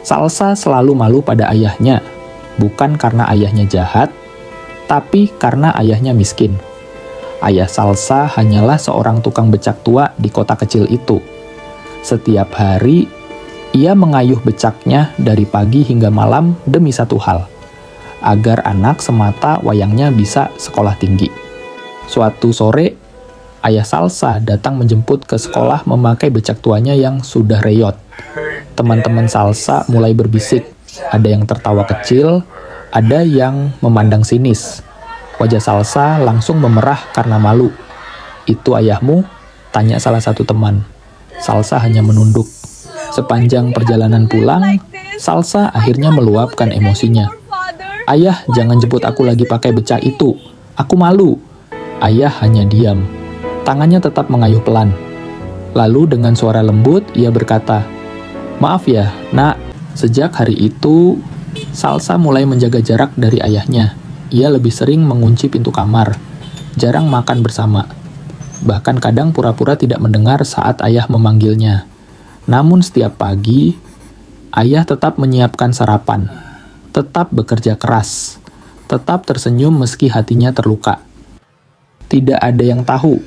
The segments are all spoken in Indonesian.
Salsa selalu malu pada ayahnya, bukan karena ayahnya jahat, tapi karena ayahnya miskin. Ayah Salsa hanyalah seorang tukang becak tua di kota kecil itu. Setiap hari, ia mengayuh becaknya dari pagi hingga malam demi satu hal, agar anak semata wayangnya bisa sekolah tinggi. Suatu sore, ayah Salsa datang menjemput ke sekolah memakai becak tuanya yang sudah reyot. Teman-teman Salsa mulai berbisik, ada yang tertawa kecil, ada yang memandang sinis. Wajah Salsa langsung memerah karena malu. "Itu ayahmu?" tanya salah satu teman. Salsa hanya menunduk. Sepanjang perjalanan pulang, Salsa akhirnya meluapkan emosinya. "Ayah, jangan jemput aku lagi pakai becak itu. Aku malu." Ayah hanya diam. Tangannya tetap mengayuh pelan. Lalu dengan suara lembut, ia berkata, "Maaf ya, nak." Sejak hari itu, Salsa mulai menjaga jarak dari ayahnya. Ia lebih sering mengunci pintu kamar, jarang makan bersama. Bahkan kadang pura-pura tidak mendengar saat ayah memanggilnya. Namun setiap pagi, ayah tetap menyiapkan sarapan, tetap bekerja keras, tetap tersenyum meski hatinya terluka. Tidak ada yang tahu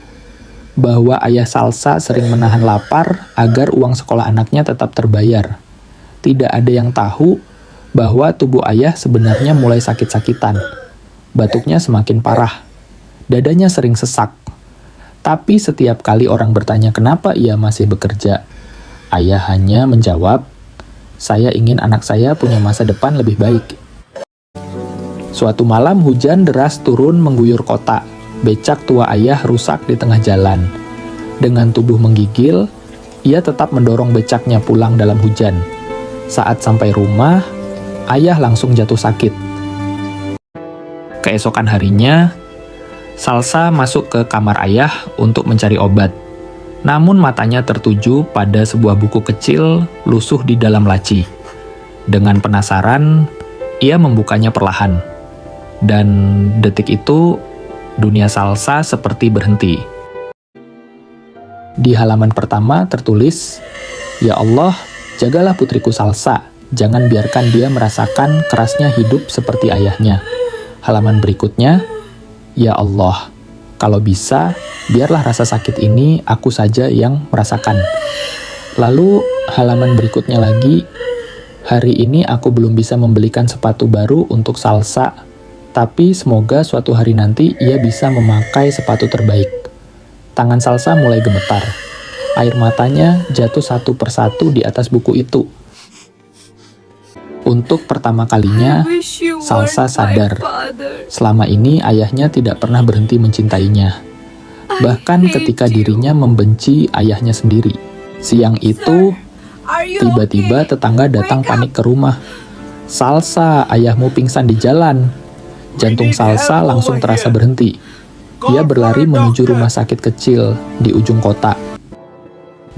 bahwa ayah Salsa sering menahan lapar agar uang sekolah anaknya tetap terbayar. Tidak ada yang tahu bahwa tubuh ayah sebenarnya mulai sakit-sakitan. Batuknya semakin parah. Dadanya sering sesak. Tapi setiap kali orang bertanya kenapa ia masih bekerja, ayah hanya menjawab, "Saya ingin anak saya punya masa depan lebih baik." Suatu malam hujan deras turun mengguyur kota. Becak tua ayah rusak di tengah jalan. Dengan tubuh menggigil, ia tetap mendorong becaknya pulang dalam hujan. Saat sampai rumah, ayah langsung jatuh sakit. Keesokan harinya, Salsa masuk ke kamar ayah untuk mencari obat. Namun matanya tertuju pada sebuah buku kecil lusuh di dalam laci. Dengan penasaran, ia membukanya perlahan. Dan detik itu, dunia Salsa seperti berhenti. Di halaman pertama tertulis, "Ya Allah, jagalah putriku Salsa. Jangan biarkan dia merasakan kerasnya hidup seperti ayahnya." Halaman berikutnya, "Ya Allah, kalau bisa, biarlah rasa sakit ini aku saja yang merasakan." Lalu halaman berikutnya lagi, "Hari ini aku belum bisa membelikan sepatu baru untuk Salsa, tapi semoga suatu hari nanti ia bisa memakai sepatu terbaik." Tangan Salsa mulai gemetar. Air matanya jatuh satu persatu di atas buku itu. Untuk pertama kalinya, Salsa sadar. Selama ini ayahnya tidak pernah berhenti mencintainya. Bahkan ketika dirinya membenci ayahnya sendiri. Siang itu, tiba-tiba tetangga datang panik ke rumah. "Salsa, ayahmu pingsan di jalan." Jantung Salsa langsung terasa berhenti. Ia berlari menuju rumah sakit kecil di ujung kota.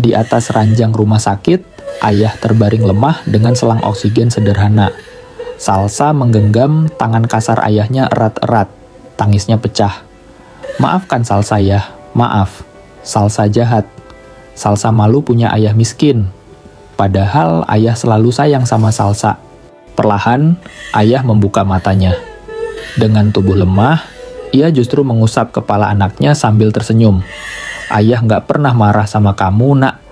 Di atas ranjang rumah sakit, ayah terbaring lemah dengan selang oksigen sederhana. Salsa menggenggam tangan kasar ayahnya erat-erat. Tangisnya pecah. "Maafkan Salsa ya, maaf. Salsa jahat. Salsa malu punya ayah miskin. Padahal ayah selalu sayang sama Salsa." Perlahan, ayah membuka matanya. Dengan tubuh lemah, ia justru mengusap kepala anaknya sambil tersenyum. "Ayah nggak pernah marah sama kamu, nak."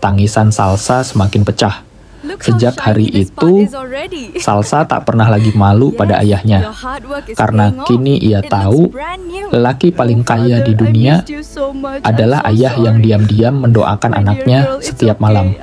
Tangisan Salsa semakin pecah. Sejak hari itu, Salsa tak pernah lagi malu pada ayahnya. Karena kini ia tahu, lelaki paling kaya di dunia adalah ayah yang diam-diam mendoakan anaknya setiap malam.